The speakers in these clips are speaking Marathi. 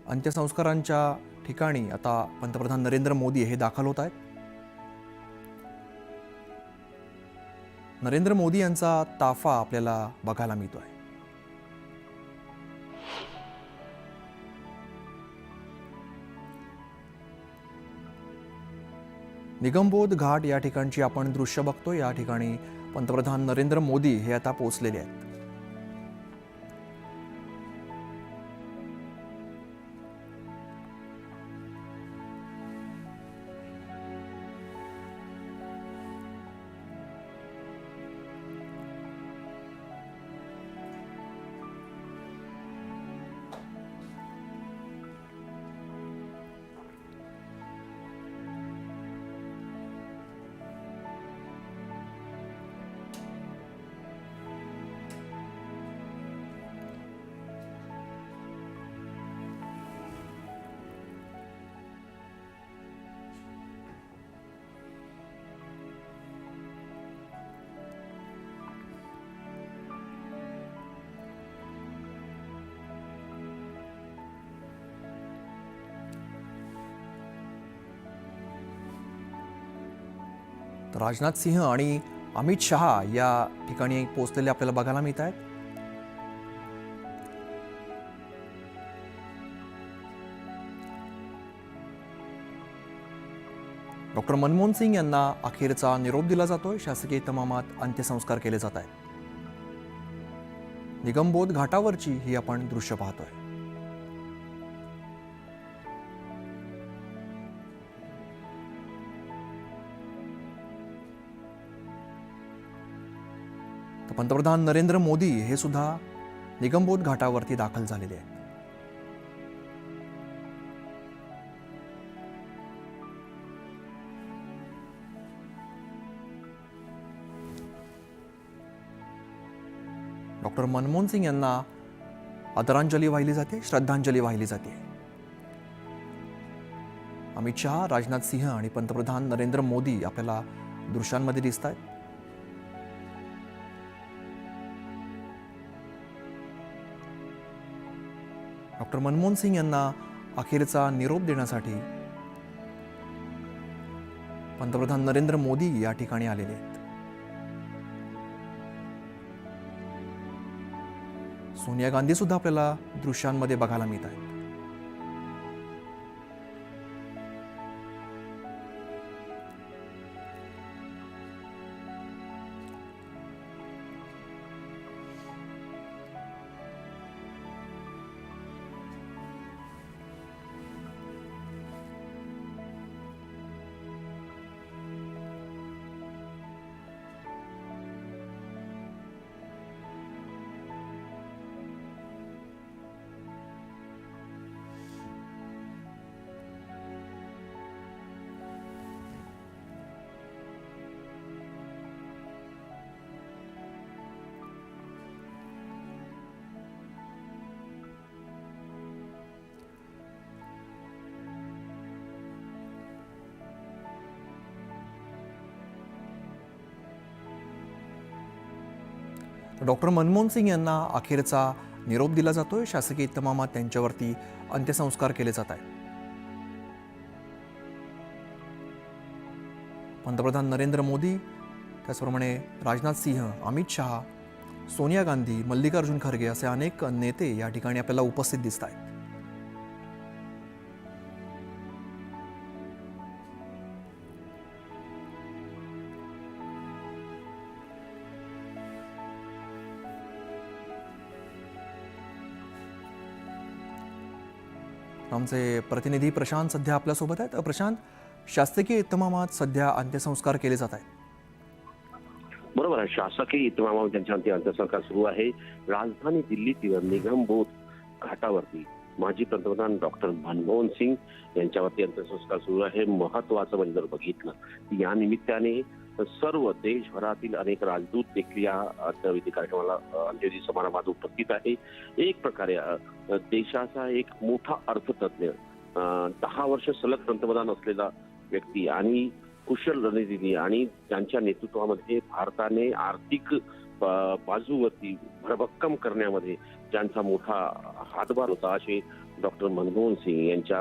अंत्यसंस्कारांच्या ठिकाणी आता पंतप्रधान नरेंद्र मोदी हे दाखल होत आहेत। नरेंद्र मोदी यांचा ताफा आपल्याला बघायला मिळतोय। निगमबोध घाट या ठिकाणची आपण दृश्य बघतो। या ठिकाणी पंतप्रधान नरेंद्र मोदी हे आता पोहोचलेले आहेत। राजनाथ सिंह आणि अमित शहा या ठिकाणी पोहोचलेले आपल्याला बघायला मिळत आहेत। डॉक्टर मनमोहन सिंग यांना अखेरचा निरोप दिला जातोय। शासकीय इतमामात अंत्यसंस्कार केले जात आहेत। निगमबोध घाटावरची ही आपण दृश्य पाहतोय। पंतप्रधान नरेंद्र मोदी हे सुद्धा निगमबोध घाटावरती दाखल झालेले आहेत। डॉक्टर मनमोहन सिंग यांना आदरांजली वाहिली जाते, श्रद्धांजली वाहिली जाते। अमित शहा, राजनाथ सिंह आणि पंतप्रधान नरेंद्र मोदी आपल्याला दृश्यांमध्ये दिसत आहेत। डॉक्टर मनमोहन सिंग यांना अखेरचा निरोप देण्यासाठी पंतप्रधान नरेंद्र मोदी या ठिकाणी आलेले आहेत। सोनिया गांधी सुद्धा आपल्याला दृश्यांमध्ये बघायला मिळत आहेत। डॉक्टर मनमोहन सिंग यांना अखेरचा निरोप दिला जातोय। शासकीय इतमामात त्यांच्यावरती अंत्यसंस्कार केले जात आहेत। पंतप्रधान नरेंद्र मोदी, त्याचप्रमाणे राजनाथ सिंह, अमित शहा, सोनिया गांधी, मल्लिकार्जुन खरगे असे अनेक नेते या ठिकाणी आपल्याला उपस्थित दिसत आहेत। आमचे प्रतिनिधी प्रशांत सध्या आपल्यासोबत आहेत। प्रशांत, शासकीय इतमामात सध्या अंत्यसंस्कार केले जात आहेत। बरोबर आहे, शासकीय इतमामात त्यांच्या अंत्यसंस्कार सुरू आहे। राजधानी दिल्लीतील निगमबोध घाटावरती माजी पंतप्रधान डॉक्टर मनमोहन सिंग यांच्यावरती अंत्यसंस्कार सुरू आहे। महत्वाचं म्हणजे जर बघितलं या निमित्ताने सर्व देशभरातील अनेक राजदूत देखील या अंत्यविधी कार्यक्रमाला अंत्यविधी समारंभात उपस्थित आहे। एक प्रकारे देशाचा एक मोठा अर्थतज्ञ, 10 वर्ष सलग पंतप्रधान असलेला व्यक्ती आणि कुशल रणनीती आणि त्यांच्या नेतृत्वामध्ये भारताने आर्थिक बाजूवरती भरभक्कम करण्यामध्ये ज्यांचा मोठा हातभार होता असे डॉक्टर मनमोहन सिंग यांच्या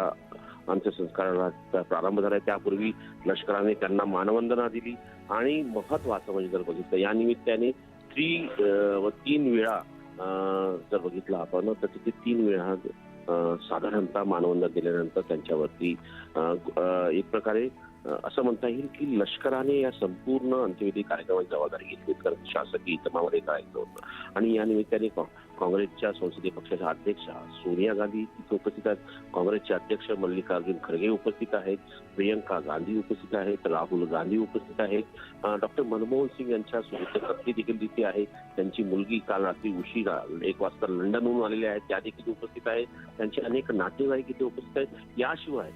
अंत्यसंस्काराला प्रारंभ झाला. त्यापूर्वी लष्कराने त्यांना मानवंदना दिली आणि महत्वाचं म्हणजे जर बघितलं या निमित्ताने तीन वेळा जर बघितलं आपण तर तिथे 3 वेळा साधारणतः मानवंदना दिल्यानंतर त्यांच्यावरती एक प्रकारे असं म्हणता येईल की लष्कराने या संपूर्ण अंत्यविधी कार्यक्रमाची जबाबदारी घेतली, कारण शासकीय इतमामध्ये करायचं होतं. आणि या निमित्ताने काँग्रेसच्या संसदीय पक्षाच्या अध्यक्षा सोनिया गांधी तिथे उपस्थित आहेत, काँग्रेसचे अध्यक्ष मल्लिकार्जुन खरगे उपस्थित आहेत, प्रियंका गांधी उपस्थित आहेत, राहुल गांधी उपस्थित आहेत, डॉक्टर मनमोहन सिंग यांच्या सोबत पत्नी देखील तिथे आहे, त्यांची मुलगी काल रात्री उशिरा 1 वाजता लंडनहून आलेल्या आहेत, त्या देखील उपस्थित आहेत, त्यांचे अनेक नातेवाईक इथे उपस्थित आहेत. याशिवाय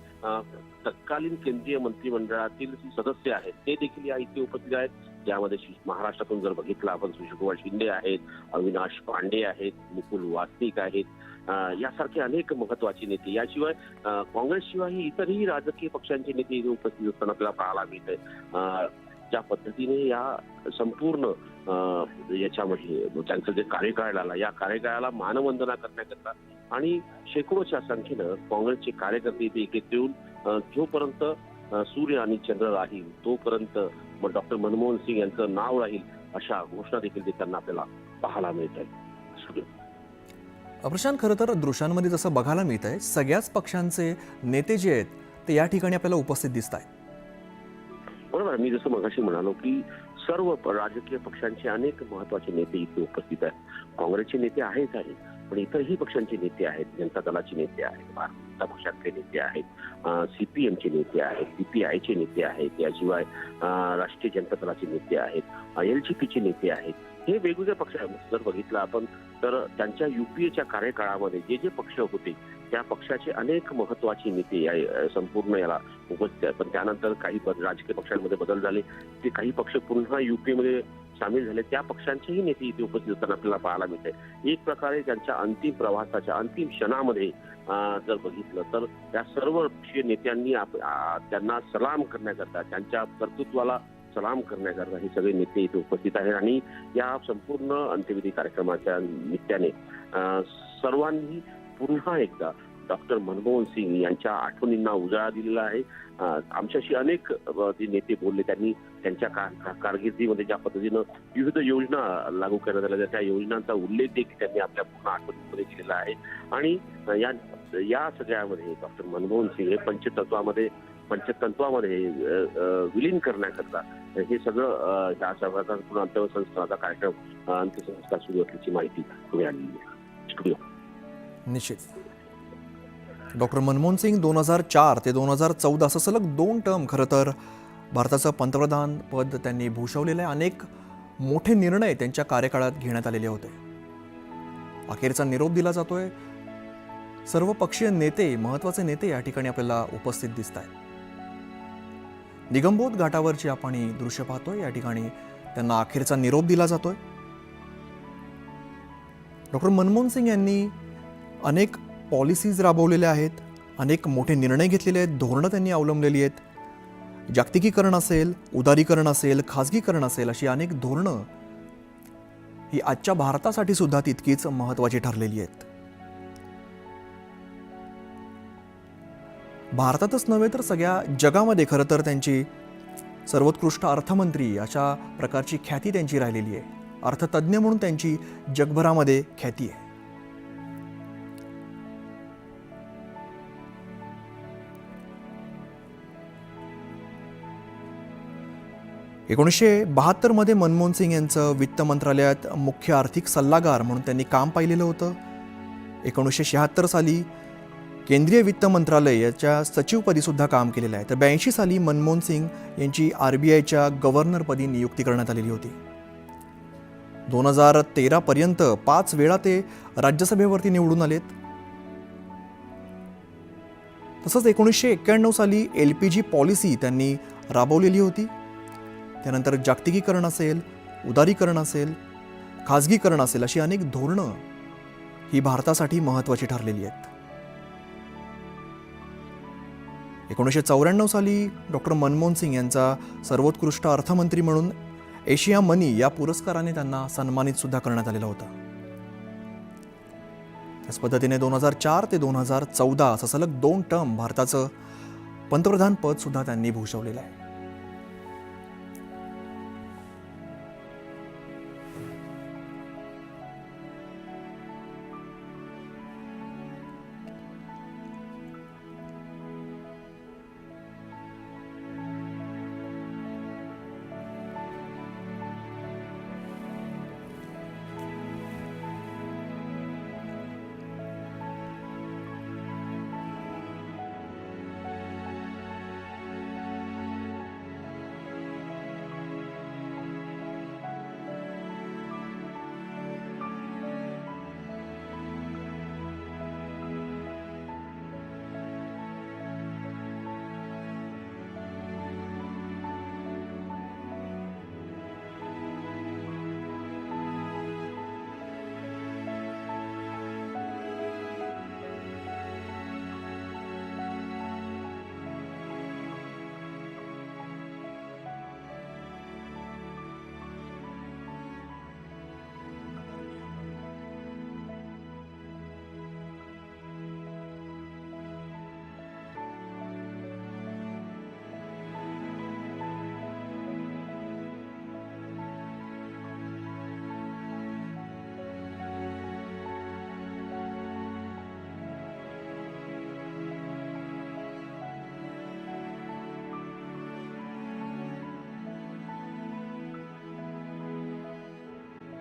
तत्कालीन केंद्रीय मंत्रिमंडळातील सदस्य आहेत ते देखील या इथे उपस्थित आहेत, ज्यामध्ये महाराष्ट्रातून जर बघितलं आपण सुशीलकुमार शिंदे आहेत, अविनाश पांडे आहेत, मुकुल वासनिक आहेत, यासारखे अनेक महत्वाचे नेते. याशिवाय काँग्रेसशिवाय इतरही राजकीय पक्षांचे नेते इथे उपस्थित असताना आपल्याला पाहायला मिळत आहे. ज्या पद्धतीने या संपूर्ण याच्यामध्ये त्यांचं जे कार्यकाळ आला या कार्यकाळाला मानवंदना करण्याकरता आणि शेकडोच्या संख्येनं काँग्रेसचे कार्यकर्ते इथे एकत्रित येऊन जोपर्यंत सूर्य आणि चंद्र राहील तोपर्यंत डॉक्टर मनमोहन सिंग यांचं नाव राहील अशा घोषणा देखील देताना आपल्याला पाहायला मिळत आहे. प्रशांत, खरं तर दृश्यांमध्ये जसं बघायला मिळत आहे सगळ्याच पक्षांचे नेते जे आहेत ते या ठिकाणी आपल्याला उपस्थित दिसत आहेत. बरोबर, मी जसं मगाशी म्हणालो की सर्व राजकीय पक्षांचे अनेक महत्वाचे नेते इथे उपस्थित आहेत. काँग्रेसचे नेते आहेत पण इतरही पक्षांचे नेते आहेत, जनता दलाचे नेते आहेत, भारतीय जनता पक्षातले नेते आहेत, CPMचे नेते आहेत, CPIचे नेते आहेत, याशिवाय राष्ट्रीय जनता दलाचे नेते आहेत, LJPचे नेते आहेत. हे वेगवेगळे पक्ष जर बघितलं आपण तर त्यांच्या UPAच्या कार्यकाळामध्ये जे जे पक्ष होते त्या पक्षाचे अनेक महत्वाचे नेते या संपूर्ण याला उपस्थित आहेत. पण त्यानंतर काही राजकीय पक्षांमध्ये बदल झाले, ते काही पक्ष पुन्हा UPAमध्ये सामील झाले, त्या पक्षांचेही नेते इथे उपस्थित असताना आपल्याला पाहायला मिळते. एक प्रकारे त्यांच्या अंतिम प्रवासाच्या अंतिम क्षणामध्ये जर बघितलं तर त्या सर्व पक्षीय नेत्यांनी त्यांना सलाम करण्याकरता, त्यांच्या कर्तृत्वाला सलाम करण्याकरता हे सगळे नेते इथे उपस्थित आहेत. आणि या संपूर्ण अंत्यविधी कार्यक्रमाच्या निमित्ताने सर्वांनी पुन्हा एकदा डॉक्टर मनमोहन सिंग यांच्या आठवणींना उजाळा दिलेला आहे. आमच्याशी अनेक जे नेते बोलले, त्यांनी त्यांच्या कारकिर्दीमध्ये ज्या पद्धतीनं विविध योजना लागू करण्यात आल्या त्या योजनांचा उल्लेख देखील त्यांनी आपल्या पूर्ण आठवणींमध्ये केलेला आहे. आणि या सगळ्यामध्ये डॉक्टर मनमोहन सिंग हे पंचतत्वामध्ये विलीन करण्याकरता हे सगळं या सगळ्याचा अंत्यसंस्काराचा कार्यक्रम अंत्यसंस्कार सुरू असल्याची माहिती मिळाली आहे. स्टुडिओ निश्चित. डॉक्टर मनमोहन सिंग 2004 ते 2014 असं सलग 2 टर्म खरं तर भारताचं पंतप्रधान पद त्यांनी भूषवलेलं आहे. अनेक मोठे निर्णय त्यांच्या कार्यकाळात घेण्यात आलेले होते. अखेरचा निरोप दिला जातोय. सर्व पक्षीय नेते, महत्वाचे नेते या ठिकाणी आपल्याला उपस्थित दिसत आहेत. निगमबोध घाटावरची आपण ही दृश्य पाहतोय. या ठिकाणी त्यांना अखेरचा निरोप दिला जातोय. डॉक्टर मनमोहन सिंग यांनी अनेक पॉलिसीज राबवलेल्या आहेत, अनेक मोठे निर्णय घेतलेले आहेत, धोरणं त्यांनी अवलंबलेली आहेत. जागतिकीकरण असेल, उदारीकरण असेल, खाजगीकरण असेल, अशी अनेक धोरणं ही आजच्या भारतासाठी सुद्धा तितकीच महत्त्वाची ठरलेली आहेत. भारतातच नव्हे तर सगळ्या जगामध्ये खरं तर त्यांची सर्वोत्कृष्ट अर्थमंत्री अशा प्रकारची ख्याती त्यांची राहिलेली आहे. अर्थतज्ज्ञ म्हणून त्यांची जगभरामध्ये ख्याती आहे. मध्ये मनमोहन सिंग यांचं वित्त मंत्रालयात मुख्य आर्थिक सल्लागार म्हणून त्यांनी काम पाहिलेलं होतं. 1976 साली केंद्रीय वित्त मंत्रालय याच्या सचिवपदी सुद्धा काम केलेलं आहे. तर 82 साली मनमोहन सिंग यांची RBIच्या गव्हर्नरपदी नियुक्ती करण्यात आलेली होती. 2013 पर्यंत 5 वेळा ते राज्यसभेवरती निवडून आलेत. तसंच 1991 साली LPG पॉलिसी त्यांनी राबवलेली होती. त्यानंतर जागतिकीकरण असेल, उदारीकरण असेल, खाजगीकरण असेल, अशी अनेक धोरणं ही भारतासाठी महत्त्वाची ठरलेली आहेत. 1994 साली डॉक्टर मनमोहन सिंग यांचा सर्वोत्कृष्ट अर्थमंत्री म्हणून एशिया मनी या पुरस्काराने त्यांना सन्मानित सुद्धा करण्यात आलेला होता. त्याच पद्धतीने 2004 ते 2014 असं सलग 2 टर्म भारताचं पंतप्रधान पद सुद्धा त्यांनी भूषवलेलं आहे.